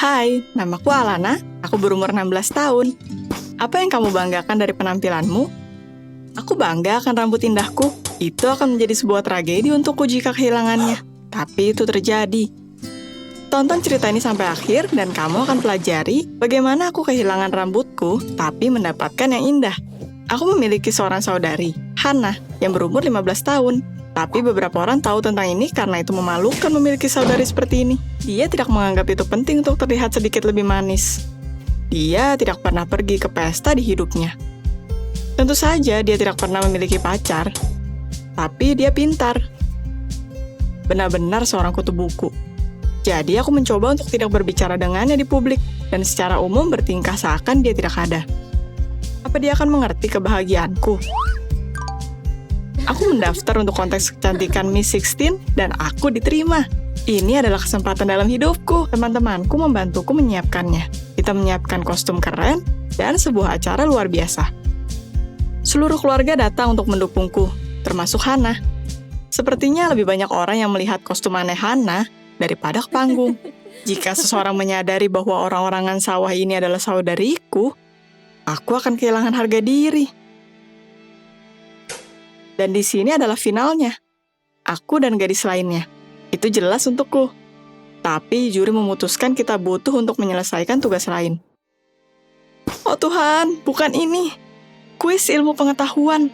Hai, namaku Alana, aku berumur 16 tahun. Apa yang kamu banggakan dari penampilanmu? Aku bangga akan rambut indahku. Itu akan menjadi sebuah tragedi untukku jika kehilangannya. Tapi itu terjadi. Tonton cerita ini sampai akhir dan kamu akan pelajari bagaimana aku kehilangan rambutku tapi mendapatkan yang indah. Aku memiliki seorang saudari, Hannah, yang berumur 15 tahun. Tapi beberapa orang tahu tentang ini karena itu memalukan memiliki saudari seperti ini. Dia tidak menganggap itu penting untuk terlihat sedikit lebih manis. Dia tidak pernah pergi ke pesta di hidupnya. Tentu saja dia tidak pernah memiliki pacar. Tapi dia pintar. Benar-benar seorang kutu buku. Jadi aku mencoba untuk tidak berbicara dengannya di publik dan secara umum bertingkah seakan dia tidak ada. Apa dia akan mengerti kebahagiaanku? Aku mendaftar untuk kontes kecantikan Miss 16 dan aku diterima. Ini adalah kesempatan dalam hidupku. Teman-temanku membantuku menyiapkannya. Kita menyiapkan kostum keren dan sebuah acara luar biasa. Seluruh keluarga datang untuk mendukungku, termasuk Hannah. Sepertinya lebih banyak orang yang melihat kostum aneh Hannah daripada ke panggung. Jika seseorang menyadari bahwa orang-orangan sawah ini adalah saudariku, aku akan kehilangan harga diri. Dan di sini adalah finalnya. Aku dan gadis lainnya. Itu jelas untukku. Tapi juri memutuskan kita butuh untuk menyelesaikan tugas lain. Oh Tuhan, bukan ini. Kuis ilmu pengetahuan.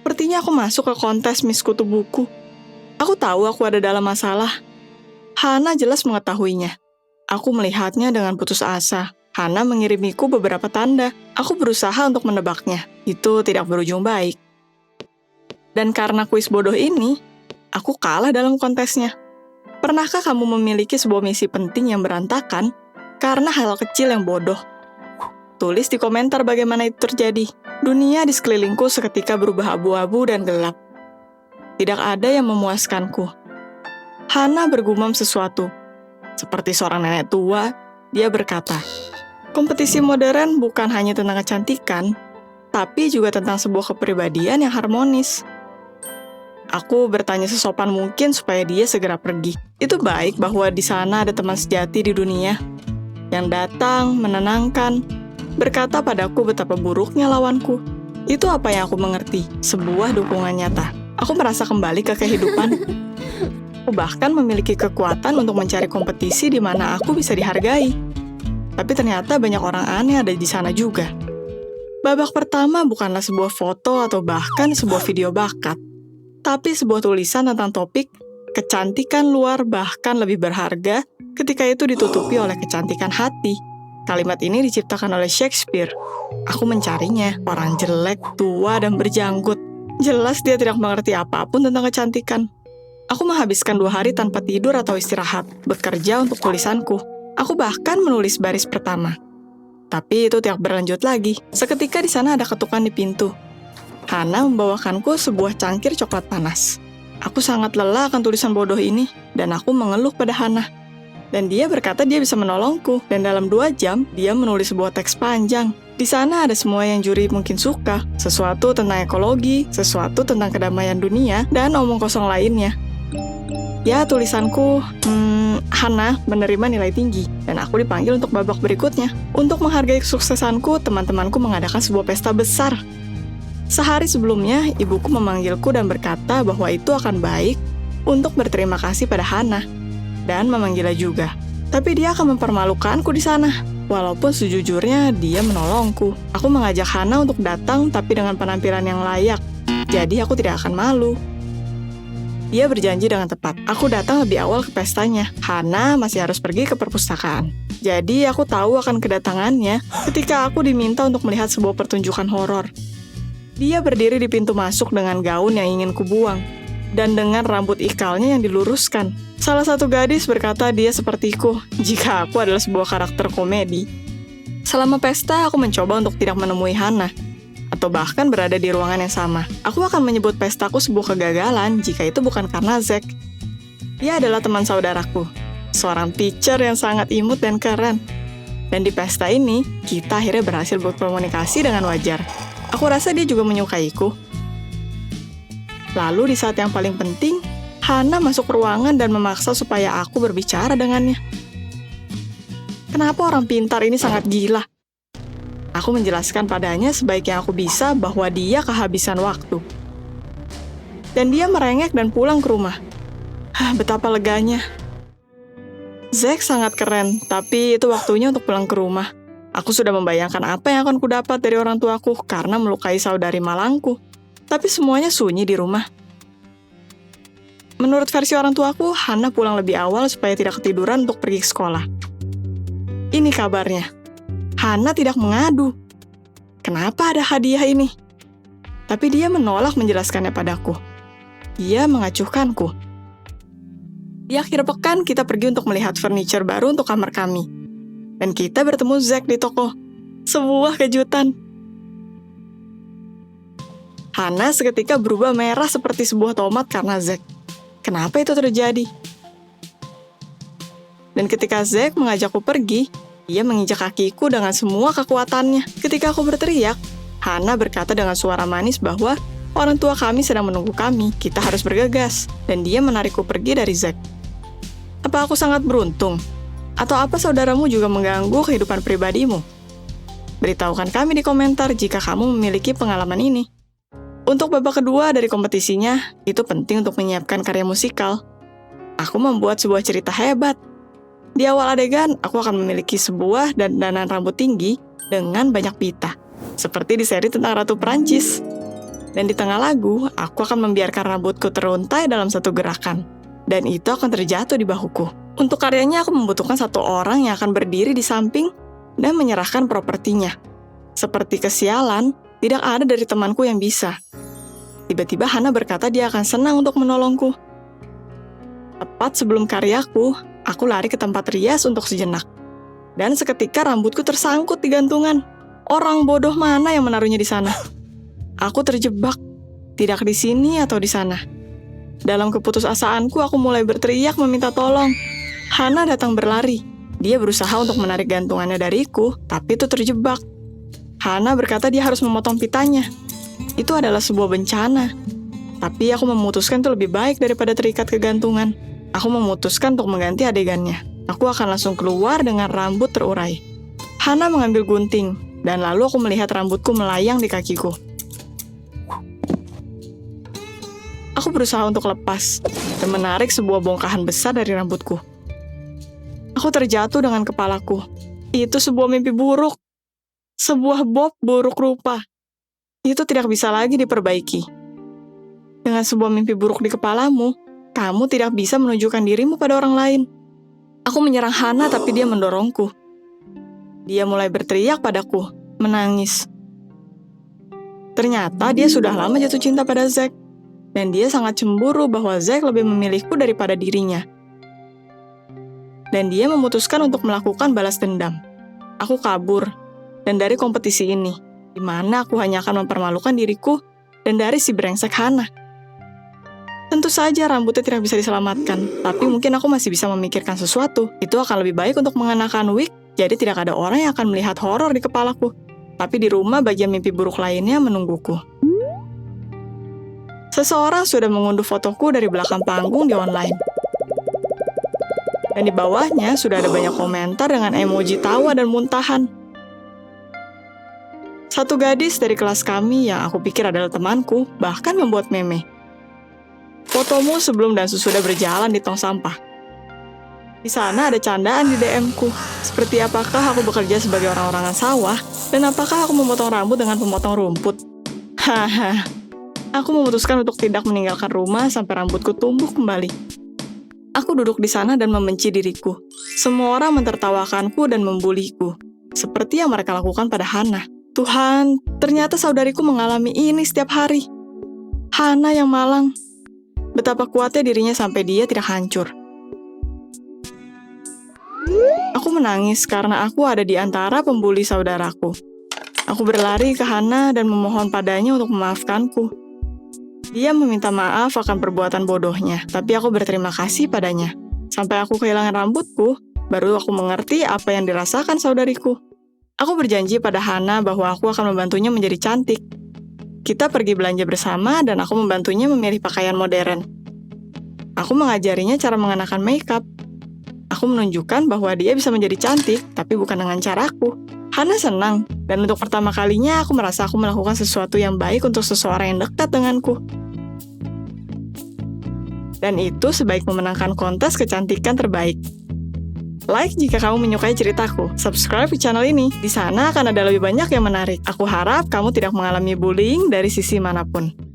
Sepertinya aku masuk ke kontes Miss Kutu Buku. Aku tahu aku ada dalam masalah. Hannah jelas mengetahuinya. Aku melihatnya dengan putus asa. Hannah mengirimiku beberapa tanda. Aku berusaha untuk menebaknya. Itu tidak berujung baik. Dan karena kuis bodoh ini, aku kalah dalam kontesnya. Pernahkah kamu memiliki sebuah misi penting yang berantakan karena hal kecil yang bodoh? Tulis di komentar bagaimana itu terjadi. Dunia di sekelilingku seketika berubah abu-abu dan gelap. Tidak ada yang memuaskanku. Hannah bergumam sesuatu. Seperti seorang nenek tua, dia berkata, kompetisi modern bukan hanya tentang kecantikan, tapi juga tentang sebuah kepribadian yang harmonis. Aku bertanya sesopan mungkin supaya dia segera pergi. Itu baik bahwa di sana ada teman sejati di dunia yang datang, menenangkan, berkata padaku betapa buruknya lawanku. Itu apa yang aku mengerti, sebuah dukungan nyata. Aku merasa kembali ke kehidupan. Aku bahkan memiliki kekuatan untuk mencari kompetisi di mana aku bisa dihargai. Tapi ternyata banyak orang aneh ada di sana juga. Babak pertama bukanlah sebuah foto atau bahkan sebuah video bakat. Tapi sebuah tulisan tentang topik kecantikan luar bahkan lebih berharga ketika itu ditutupi oleh kecantikan hati. Kalimat ini diciptakan oleh Shakespeare. Aku mencarinya, orang jelek, tua, dan berjanggut. Jelas dia tidak mengerti apapun tentang kecantikan. Aku menghabiskan 2 hari tanpa tidur atau istirahat, bekerja untuk tulisanku. Aku bahkan menulis baris pertama. Tapi itu tidak berlanjut lagi. Seketika di sana ada ketukan di pintu. Hannah membawakanku sebuah cangkir coklat panas. Aku sangat lelah akan tulisan bodoh ini, dan aku mengeluh pada Hannah. Dan dia berkata dia bisa menolongku, dan dalam 2 jam, dia menulis sebuah teks panjang. Di sana ada semua yang juri mungkin suka, sesuatu tentang ekologi, sesuatu tentang kedamaian dunia, dan omong kosong lainnya. Ya, tulisanku, Hannah menerima nilai tinggi, dan aku dipanggil untuk babak berikutnya. Untuk menghargai kesuksesanku, teman-temanku mengadakan sebuah pesta besar. Sehari sebelumnya, ibuku memanggilku dan berkata bahwa itu akan baik untuk berterima kasih pada Hannah, dan memanggilnya juga. Tapi dia akan mempermalukanku di sana. Walaupun sejujurnya dia menolongku. Aku mengajak Hannah untuk datang tapi dengan penampilan yang layak. Jadi aku tidak akan malu. Dia berjanji dengan tepat. Aku datang lebih awal ke pestanya. Hannah masih harus pergi ke perpustakaan. Jadi aku tahu akan kedatangannya ketika aku diminta untuk melihat sebuah pertunjukan horor. Dia berdiri di pintu masuk dengan gaun yang ingin kubuang, dan dengan rambut ikalnya yang diluruskan. Salah satu gadis berkata dia sepertiku, jika aku adalah sebuah karakter komedi. Selama pesta, aku mencoba untuk tidak menemui Hannah, atau bahkan berada di ruangan yang sama. Aku akan menyebut pestaku sebuah kegagalan jika itu bukan karena Zack. Dia adalah teman saudaraku, seorang teacher yang sangat imut dan keren. Dan di pesta ini, kita akhirnya berhasil berkomunikasi dengan wajar. Aku rasa dia juga menyukaiku. Lalu di saat yang paling penting, Hannah masuk ruangan dan memaksa supaya aku berbicara dengannya. Kenapa orang pintar ini sangat gila? Aku menjelaskan padanya sebaik yang aku bisa bahwa dia kehabisan waktu. Dan dia merengek dan pulang ke rumah. Betapa leganya. Zack sangat keren, tapi itu waktunya untuk pulang ke rumah. Aku sudah membayangkan apa yang akan kudapat dari orang tuaku karena melukai saudari malangku. Tapi semuanya sunyi di rumah. Menurut versi orang tuaku, Hana pulang lebih awal supaya tidak ketiduran untuk pergi ke sekolah. Ini kabarnya. Hana tidak mengadu. Kenapa ada hadiah ini? Tapi dia menolak menjelaskannya padaku. Dia mengacuhkanku. Di akhir pekan, kita pergi untuk melihat furniture baru untuk kamar kami. Dan kita bertemu Zack di toko. Sebuah kejutan. Hana seketika berubah merah seperti sebuah tomat karena Zack. Kenapa itu terjadi? Dan ketika Zack mengajakku pergi, dia menginjak kakiku dengan semua kekuatannya. Ketika aku berteriak, Hana berkata dengan suara manis bahwa orang tua kami sedang menunggu kami, kita harus bergegas, dan dia menarikku pergi dari Zack. Apa aku sangat beruntung? Atau apa saudaramu juga mengganggu kehidupan pribadimu? Beritahukan kami di komentar jika kamu memiliki pengalaman ini. Untuk babak kedua dari kompetisinya, itu penting untuk menyiapkan karya musikal. Aku membuat sebuah cerita hebat. Di awal adegan, aku akan memiliki sebuah dandanan rambut tinggi dengan banyak pita, seperti di seri tentang Ratu Prancis. Dan di tengah lagu, aku akan membiarkan rambutku teruntai dalam satu gerakan. Dan itu akan terjatuh di bahuku. Untuk karyanya, aku membutuhkan satu orang yang akan berdiri di samping dan menyerahkan propertinya. Seperti kesialan, tidak ada dari temanku yang bisa. Tiba-tiba Hana berkata dia akan senang untuk menolongku. Tepat sebelum karyaku, aku lari ke tempat rias untuk sejenak. Dan seketika rambutku tersangkut di gantungan. Orang bodoh mana yang menaruhnya di sana? Aku terjebak, tidak di sini atau di sana. Dalam keputusasaanku, aku mulai berteriak meminta tolong. Hana datang berlari. Dia berusaha untuk menarik gantungannya dariku, tapi itu terjebak. Hana berkata dia harus memotong pitanya. Itu adalah sebuah bencana. Tapi aku memutuskan itu lebih baik daripada terikat ke gantungan. Aku memutuskan untuk mengganti adegannya. Aku akan langsung keluar dengan rambut terurai. Hana mengambil gunting, dan lalu aku melihat rambutku melayang di kakiku. Aku berusaha untuk lepas dan menarik sebuah bongkahan besar dari rambutku. Aku terjatuh dengan kepalaku. Itu sebuah mimpi buruk. Sebuah bob buruk rupa. Itu tidak bisa lagi diperbaiki. Dengan sebuah mimpi buruk di kepalamu, kamu tidak bisa menunjukkan dirimu pada orang lain. Aku menyerang Hana tapi dia mendorongku. Dia mulai berteriak padaku, menangis. Ternyata dia sudah lama jatuh cinta pada Zack. Dan dia sangat cemburu bahwa Zack lebih memilihku daripada dirinya. Dan dia memutuskan untuk melakukan balas dendam. Aku kabur, dan dari kompetisi ini, di mana aku hanya akan mempermalukan diriku dan dari si brengsek Hana. Tentu saja rambutnya tidak bisa diselamatkan, tapi mungkin aku masih bisa memikirkan sesuatu. Itu akan lebih baik untuk mengenakan wig, jadi tidak ada orang yang akan melihat horor di kepalaku. Tapi di rumah bagian mimpi buruk lainnya menungguku. Seseorang sudah mengunduh fotoku dari belakang panggung di online. Dan di bawahnya sudah ada banyak komentar dengan emoji tawa dan muntahan. Satu gadis dari kelas kami yang aku pikir adalah temanku, bahkan membuat meme. Fotomu sebelum dan sesudah berjalan di tong sampah. Di sana ada candaan di DM-ku. Seperti apakah aku bekerja sebagai orang-orangan sawah, dan apakah aku memotong rambut dengan pemotong rumput. Haha. Aku memutuskan untuk tidak meninggalkan rumah sampai rambutku tumbuh kembali. Aku duduk di sana dan membenci diriku. Semua orang mentertawakanku dan membuliku, seperti yang mereka lakukan pada Hana. Tuhan, ternyata saudariku mengalami ini setiap hari. Hana yang malang. Betapa kuatnya dirinya sampai dia tidak hancur. Aku menangis karena aku ada di antara pembuli saudaraku. Aku berlari ke Hana dan memohon padanya untuk memaafkanku. Dia meminta maaf akan perbuatan bodohnya, tapi aku berterima kasih padanya. Sampai aku kehilangan rambutku, baru aku mengerti apa yang dirasakan saudariku. Aku berjanji pada Hana bahwa aku akan membantunya menjadi cantik. Kita pergi belanja bersama dan aku membantunya memilih pakaian modern. Aku mengajarinya cara mengenakan makeup. Aku menunjukkan bahwa dia bisa menjadi cantik, tapi bukan dengan caraku. Hana senang, dan untuk pertama kalinya aku merasa aku melakukan sesuatu yang baik untuk seseorang yang dekat denganku. Dan itu sebaik memenangkan kontes kecantikan terbaik. Like jika kamu menyukai ceritaku. Subscribe ke channel ini. Di sana akan ada lebih banyak yang menarik. Aku harap kamu tidak mengalami bullying dari sisi manapun.